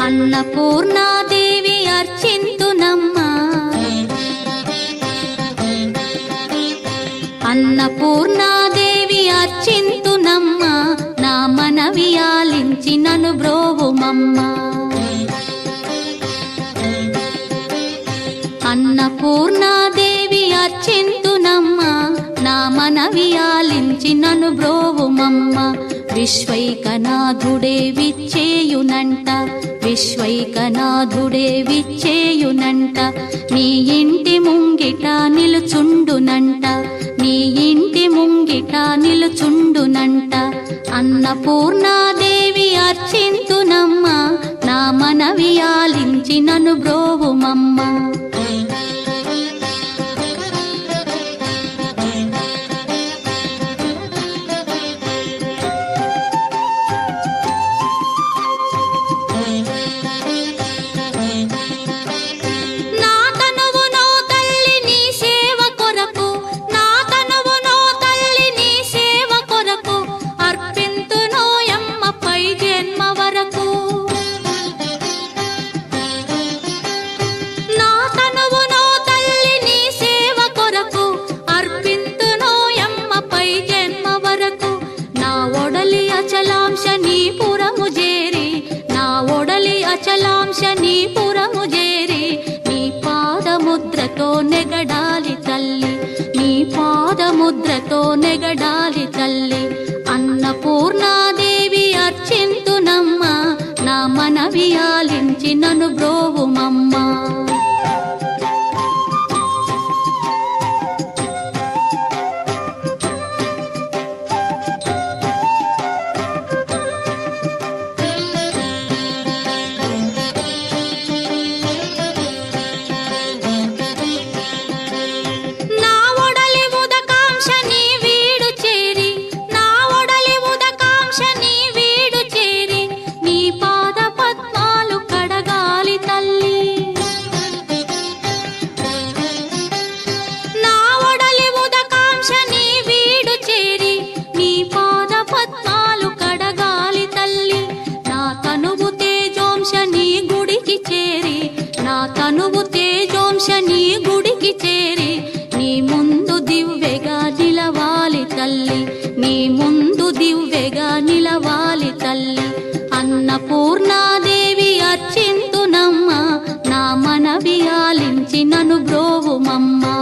అన్నపూర్ణాదేవి అర్చింతునమ్మా, అన్నపూర్ణాదేవి అర్చింతునమ్మా, నా మనవి ఆలించి నన్ను బ్రోవుమమ్మా. అన్నపూర్ణాదేవి అర్చింతునమ్మా, నా మనవి ఆలించి నన్ను బ్రోవుమమ్మా. విశ్వైకనాథుడే విచ్చేయునంట, విశ్వైకనాథుడే విచ్చేయునంట, నీ ఇంటి ముంగిట నిలుచుండునంట, నీ ఇంటి ముంగిట నిలుచుండునంట. అన్నపూర్ణాదేవి అర్చింతునమ్మా, నా మనవి ఆలించి నన్ను బ్రోవుమమ్మా. అచలాంశనీపురము చేరి నీ పాదముద్రతో నెగడాలి తల్లి, నీ పాదముద్రతో నెగడాలి తల్లి. అన్నపూర్ణాదేవి అర్చింతునమ్మా, నా మనవి ఆలించి నన్ను బ్రోవుమమ్మా. తనువు తేజోంశని గుడికి చేరి నీ ముందు దివ్వెగా నిలవాలి తల్లి, నీ ముందు దివ్వెగా నిలవాలి తల్లి. అన్నపూర్ణాదేవి అర్చింతునమ్మా, నా మనవి ఆలించి నన్ను బ్రోవుమమ్మా.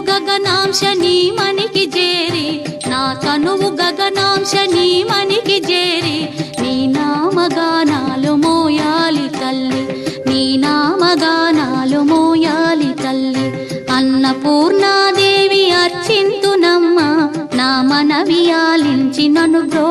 గగనాంశని మనికి చేరి, నా తనువు గగనాంశని మనికి చేరి నీ నామగానాలు మోయాలి తల్లి, నీ నామగానాలు మోయాలి తల్లి. అన్నపూర్ణాదేవి అర్చింతునమ్మా, నా మనవి ఆలించి నన్ను బ్రో